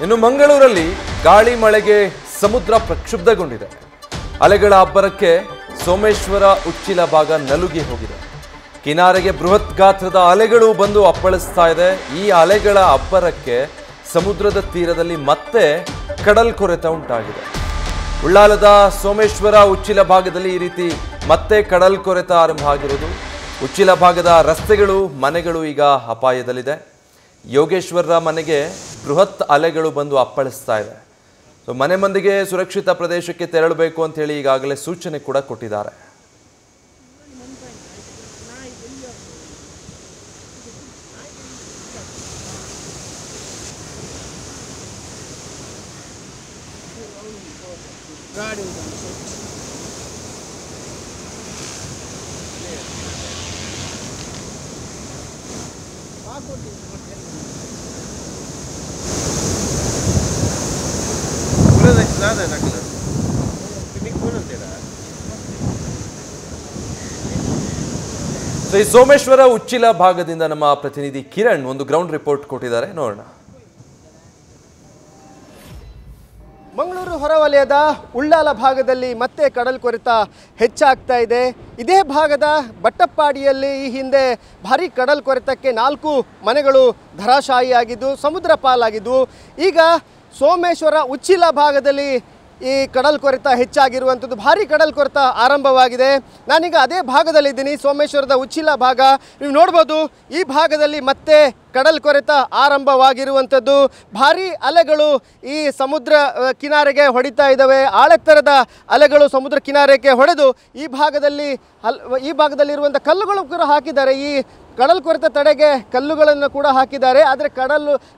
ಇನ್ನು ಮಂಗಳೂರಲ್ಲಿ ಗಾಳಿ ಮಳೆಗೆ ಸಮುದ್ರ ಪ್ರಕ್ಷುಬ್ಧಗೊಂಡಿದೆ. ಅಲೆಗಳ ಅಬ್ಬರಕ್ಕೆ ಸೋಮೇಶ್ವರ ಉಚ್ಚಿಲ ಭಾಗ ನಲುಗಿ ಹೋಗಿದೆ. ಕಿನಾರೆಗೆ ಬೃಹತ್ ಗಾತ್ರದ ಅಲೆಗಳು ಬಂದು ಅಪ್ಪಳಿಸ್ತಾ ಇದೆ. ಈ ಅಲೆಗಳ ಅಬ್ಬರಕ್ಕೆ ಸಮುದ್ರದ ತೀರದಲ್ಲಿ ಮತ್ತೆ ಕಡಲ್ಕೊರೆತ ಉಂಟಾಗಿದೆ. ಉಳ್ಳಾಲದ ಸೋಮೇಶ್ವರ ಉಚ್ಚಿಲ ಭಾಗದಲ್ಲಿ ಈ ರೀತಿ ಮತ್ತೆ ಕಡಲ್ಕೊರೆತ ಆರಂಭ ಆಗಿರುವುದು. ಉಚ್ಚಿಲ ಭಾಗದ ರಸ್ತೆಗಳು, ಮನೆಗಳು ಈಗ ಅಪಾಯದಲ್ಲಿದೆ. ಯೋಗೇಶ್ವರರ ಮನೆಗೆ ಬೃಹತ್ ಅಲೆಗಳು ಬಂದು ಅಪ್ಪಳಿಸ್ತಾ ಇದೆ. ಸೊ ಮನೆ ಮಂದಿಗೆ ಸುರಕ್ಷಿತ ಪ್ರದೇಶಕ್ಕೆ ತೆರಳಬೇಕು ಅಂತ ಹೇಳಿ ಈಗಾಗಲೇ ಸೂಚನೆ ಕೂಡ ಕೊಟ್ಟಿದ್ದಾರೆ. ಸೊ ಈ ಸೋಮೇಶ್ವರ ಉಚ್ಚಿಲ ಭಾಗದಿಂದ ನಮ್ಮ ಪ್ರತಿನಿಧಿ ಕಿರಣ್ ಒಂದು ಗ್ರೌಂಡ್ ರಿಪೋರ್ಟ್ ಕೊಟ್ಟಿದ್ದಾರೆ, ನೋಡೋಣ. ಮಂಗಳೂರು ಹೊರವಲಯದ ಉಳ್ಳಾಲ ಭಾಗದಲ್ಲಿ ಮತ್ತೆ ಕಡಲ್ಕೊರೆತ ಹೆಚ್ಚಾಗ್ತಾ ಇದೆ. ಇದೇ ಭಾಗದ ಬಟ್ಟಪ್ಪಾಡಿಯಲ್ಲಿ ಈ ಹಿಂದೆ ಭಾರೀ ಕಡಲ್ಕೊರೆತಕ್ಕೆ 4 ಮನೆಗಳು ಧರಾಶಾಹಿಯಾಗಿದ್ದು ಸಮುದ್ರ ಪಾಲಾಗಿದ್ದು, ಈಗ ಸೋಮೇಶ್ವರ ಉಚ್ಚಿಲ ಭಾಗದಲ್ಲಿ ಈ ಕಡಲ್ಕೊರೆತ ಹೆಚ್ಚಾಗಿರುವಂಥದ್ದು, ಭಾರೀ ಕಡಲ್ಕೊರೆತ ಆರಂಭವಾಗಿದೆ. ನಾನೀಗ ಅದೇ ಭಾಗದಲ್ಲಿದ್ದೀನಿ, ಸೋಮೇಶ್ವರದ ಉಚ್ಚಿಲ ಭಾಗ. ನೀವು ನೋಡ್ಬೋದು, ಈ ಭಾಗದಲ್ಲಿ ಮತ್ತೆ ಕಡಲ್ಕೊರೆತ ಆರಂಭವಾಗಿರುವಂಥದ್ದು. ಭಾರೀ ಅಲೆಗಳು ಈ ಸಮುದ್ರ ಕಿನಾರೆಗೆ ಹೊಡಿತಾ ಇದ್ದಾವೆ. ಆಳೆತ್ತರದ ಅಲೆಗಳು ಸಮುದ್ರ ಕಿನಾರೆಗೆ ಹೊಡೆದು ಈ ಭಾಗದಲ್ಲಿರುವಂಥ ಕಲ್ಲುಗಳು ಕೂಡ ಹಾಕಿದ್ದಾರೆ. ಈ ಕಡಲ್ಕೊರೆತ ತಡೆಗೆ ಕಲ್ಲುಗಳನ್ನು ಕೂಡ ಹಾಕಿದ್ದಾರೆ. ಆದರೆ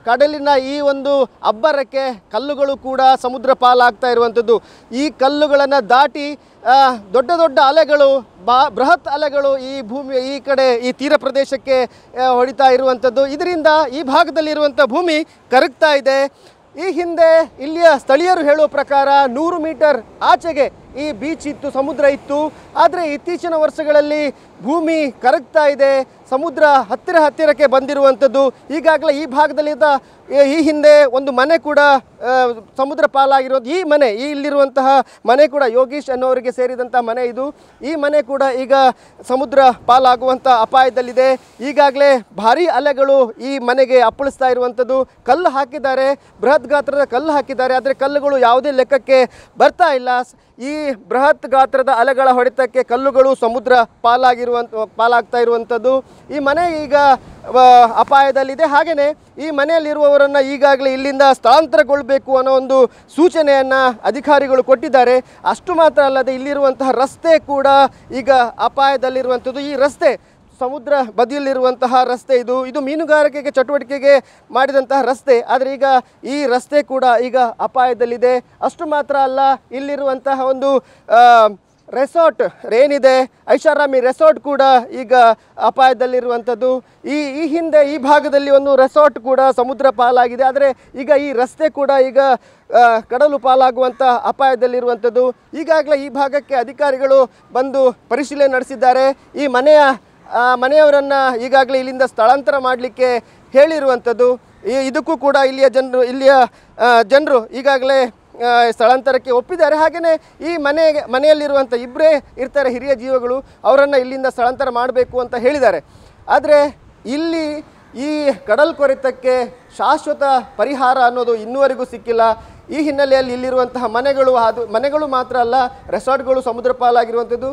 ಕಡಲಿನ ಈ ಒಂದು ಅಬ್ಬರಕ್ಕೆ ಕಲ್ಲುಗಳು ಕೂಡ ಸಮುದ್ರ ಪಾಲಾಗ್ತಾ ಇರುವಂಥದ್ದು. ಈ ಕಲ್ಲುಗಳನ್ನು ದಾಟಿ ದೊಡ್ಡ ದೊಡ್ಡ ಅಲೆಗಳು, ಬೃಹತ್ ಅಲೆಗಳು ಈ ಕಡೆ ಈ ತೀರ ಪ್ರದೇಶಕ್ಕೆ ಹೊಡಿತಾ ಇರುವಂಥದ್ದು. ಇದರಿಂದ ಈ ಭಾಗದಲ್ಲಿರುವಂಥ ಭೂಮಿ ಕರಗ್ತಾ ಇದೆ. ಈ ಹಿಂದೆ ಇಲ್ಲಿಯ ಸ್ಥಳೀಯರು ಹೇಳುವ ಪ್ರಕಾರ 100 ಮೀಟರ್ ಆಚೆಗೆ ಈ ಬೀಚ್ ಇತ್ತು, ಸಮುದ್ರ ಇತ್ತು. ಆದರೆ ಇತ್ತೀಚಿನ ವರ್ಷಗಳಲ್ಲಿ ಭೂಮಿ ಕರಗ್ತಾ ಇದೆ, ಸಮುದ್ರ ಹತ್ತಿರಕ್ಕೆ ಬಂದಿರುವಂಥದ್ದು. ಈಗಾಗಲೇ ಈ ಭಾಗದಲ್ಲಿದ್ದ ಈ ಹಿಂದೆ ಒಂದು ಮನೆ ಕೂಡ ಸಮುದ್ರ ಪಾಲಾಗಿರೋದು. ಇಲ್ಲಿರುವಂತಹ ಮನೆ ಕೂಡ ಯೋಗೀಶ್ ಅನ್ನೋರಿಗೆ ಸೇರಿದಂಥ ಮನೆ ಇದು. ಈ ಮನೆ ಕೂಡ ಈಗ ಸಮುದ್ರ ಪಾಲಾಗುವಂಥ ಅಪಾಯದಲ್ಲಿದೆ. ಈಗಾಗಲೇ ಭಾರೀ ಅಲೆಗಳು ಈ ಮನೆಗೆ ಅಪ್ಪಳಿಸ್ತಾ ಇರುವಂಥದ್ದು. ಕಲ್ಲು ಹಾಕಿದ್ದಾರೆ, ಬೃಹತ್ ಗಾತ್ರದ ಕಲ್ಲು ಹಾಕಿದ್ದಾರೆ. ಆದರೆ ಕಲ್ಲುಗಳು ಯಾವುದೇ ಲೆಕ್ಕಕ್ಕೆ ಬರ್ತಾ ಇಲ್ಲ. ಈ ಬೃಹತ್ ಗಾತ್ರದ ಅಲೆಗಳ ಹೊಡೆತಕ್ಕೆ ಕಲ್ಲುಗಳು ಸಮುದ್ರ ಪಾಲಾಗ್ತಾ ಇರುವಂಥದ್ದು. ಈ ಮನೆ ಈಗ ಅಪಾಯದಲ್ಲಿದೆ. ಹಾಗೆಯೇ ಈ ಮನೆಯಲ್ಲಿರುವವರನ್ನು ಈಗಾಗಲೇ ಇಲ್ಲಿಂದ ಸ್ಥಳಾಂತರಗೊಳ್ಳಬೇಕು ಅನ್ನೋ ಒಂದು ಸೂಚನೆಯನ್ನು ಅಧಿಕಾರಿಗಳು ಕೊಟ್ಟಿದ್ದಾರೆ. ಅಷ್ಟು ಮಾತ್ರ ಅಲ್ಲದೆ ಇಲ್ಲಿರುವಂತಹ ರಸ್ತೆ ಕೂಡ ಈಗ ಅಪಾಯದಲ್ಲಿರುವಂಥದ್ದು. ಈ ರಸ್ತೆ ಸಮುದ್ರ ಬದಿಯಲ್ಲಿರುವಂತಹ ರಸ್ತೆ ಇದು ಮೀನುಗಾರಿಕೆಗೆ ಚಟುವಟಿಕೆಗೆ ಮಾಡಿದಂತಹ ರಸ್ತೆ. ಆದರೆ ಈಗ ಈ ರಸ್ತೆ ಕೂಡ ಈಗ ಅಪಾಯದಲ್ಲಿದೆ. ಅಷ್ಟು ಮಾತ್ರ ಅಲ್ಲ, ಇಲ್ಲಿರುವಂತಹ ಒಂದು ರೆಸಾರ್ಟ್ ಏನಿದೆ, ಐಷಾರಾಮಿ ರೆಸಾರ್ಟ್ ಕೂಡ ಈಗ ಅಪಾಯದಲ್ಲಿರುವಂಥದ್ದು. ಈ ಹಿಂದೆ ಈ ಭಾಗದಲ್ಲಿ ಒಂದು ರೆಸಾರ್ಟ್ ಕೂಡ ಸಮುದ್ರ ಪಾಲಾಗಿದೆ. ಆದರೆ ಈಗ ಈ ರಸ್ತೆ ಕೂಡ ಈಗ ಕಡಲು ಪಾಲಾಗುವಂಥ ಅಪಾಯದಲ್ಲಿರುವಂಥದ್ದು. ಈಗಾಗಲೇ ಈ ಭಾಗಕ್ಕೆ ಅಧಿಕಾರಿಗಳು ಬಂದು ಪರಿಶೀಲನೆ ನಡೆಸಿದ್ದಾರೆ. ಈ ಮನೆಯವರನ್ನು ಈಗಾಗಲೇ ಇಲ್ಲಿಂದ ಸ್ಥಳಾಂತರ ಮಾಡಲಿಕ್ಕೆ ಹೇಳಿರುವಂಥದ್ದು. ಇದಕ್ಕೂ ಕೂಡ ಇಲ್ಲಿಯ ಜನರು ಈಗಾಗಲೇ ಸ್ಥಳಾಂತರಕ್ಕೆ ಒಪ್ಪಿದ್ದಾರೆ. ಹಾಗೆಯೇ ಈ ಮನೆಯಲ್ಲಿರುವಂಥ ಇಬ್ಬರೇ ಇರ್ತಾರೆ ಹಿರಿಯ ಜೀವಗಳು, ಅವರನ್ನು ಇಲ್ಲಿಂದ ಸ್ಥಳಾಂತರ ಮಾಡಬೇಕು ಅಂತ ಹೇಳಿದ್ದಾರೆ. ಆದರೆ ಇಲ್ಲಿ ಈ ಕಡಲ್ಕೊರೆತಕ್ಕೆ ಶಾಶ್ವತ ಪರಿಹಾರ ಅನ್ನೋದು ಇನ್ನೂವರೆಗೂ ಸಿಕ್ಕಿಲ್ಲ. ಈ ಹಿನ್ನೆಲೆಯಲ್ಲಿ ಇಲ್ಲಿರುವಂತಹ ಮನೆಗಳು ಮಾತ್ರ ಅಲ್ಲ, ರೆಸಾರ್ಟ್ಗಳು ಸಮುದ್ರ ಪಾಲಾಗಿರುವಂಥದ್ದು.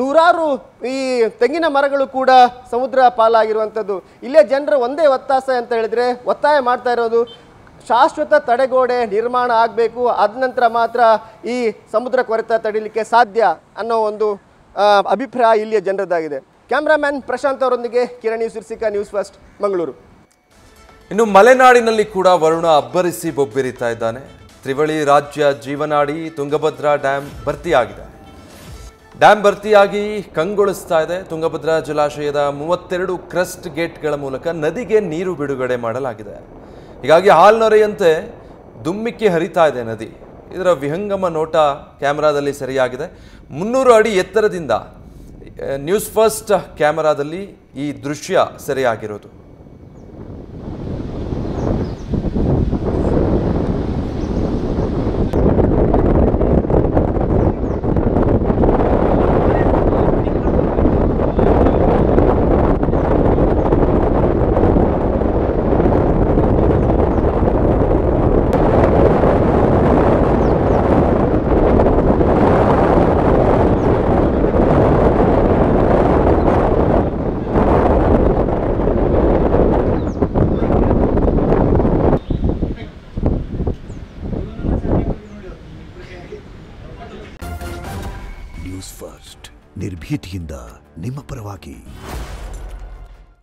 100 ಈ ತೆಂಗಿನ ಮರಗಳು ಕೂಡ ಸಮುದ್ರ ಪಾಲಾಗಿರುವಂಥದ್ದು. ಇಲ್ಲೇ ಜನರ ಒಂದೇ ಒತ್ತಾಯ ಮಾಡ್ತಾ ಇರೋದು, ಶಾಶ್ವತ ತಡೆಗೋಡೆ ನಿರ್ಮಾಣ ಆಗಬೇಕು. ಅದ ನಂತರ ಮಾತ್ರ ಈ ಸಮುದ್ರ ಕೊರೆತ ತಡಿಲಿಕ್ಕೆ ಸಾಧ್ಯ ಅನ್ನೋ ಒಂದು ಅಭಿಪ್ರಾಯ ಇಲ್ಲಿಯ ಜನರದ್ದಾಗಿದೆ. ಕ್ಯಾಮ್ರಾಮ್ಯಾನ್ ಪ್ರಶಾಂತ್ ಅವರೊಂದಿಗೆ ಕಿರಣ್ ಸಿರ್ಸಿಕಾ, ನ್ಯೂಸ್ ಫಸ್ಟ್, ಮಂಗಳೂರು. ಇನ್ನು ಮಲೆನಾಡಿನಲ್ಲಿ ಕೂಡ ವರುಣ ಅಬ್ಬರಿಸಿ ಬೊಬ್ಬಿರಿತಾ ಇದ್ದಾನೆ. ತ್ರಿವಳಿ ರಾಜ್ಯ ಜೀವನಾಡಿ ತುಂಗಭದ್ರಾ ಡ್ಯಾಮ್ ಭರ್ತಿಯಾಗಿದೆ. ಡ್ಯಾಮ್ ಭರ್ತಿಯಾಗಿ ಕಂಗೊಳಿಸ್ತಾ ಇದೆ. ತುಂಗಭದ್ರಾ ಜಲಾಶಯದ 32 ಕ್ರಸ್ಟ್ ಗೇಟ್ಗಳ ಮೂಲಕ ನದಿಗೆ ನೀರು ಬಿಡುಗಡೆ ಮಾಡಲಾಗಿದೆ. ಹೀಗಾಗಿ ಹಾಲ್ನೊರೆಯಂತೆ ದುಮ್ಮಿಕ್ಕಿ ಹರಿತಾ ಇದೆ ನದಿ. ಇದರ ವಿಹಂಗಮ ನೋಟ ಕ್ಯಾಮೆರಾದಲ್ಲಿ ಸರಿಯಾಗಿದೆ. 300 ಅಡಿ ಎತ್ತರದಿಂದ ನ್ಯೂಸ್ ಫಸ್ಟ್ ಕ್ಯಾಮೆರಾದಲ್ಲಿ ಈ ದೃಶ್ಯ ಸೆರೆಯಾಗಿರೋದು. ನಿರ್ಭೀತಿಯಿಂದ ನಿಮ್ಮ ಪರವಾಗಿ.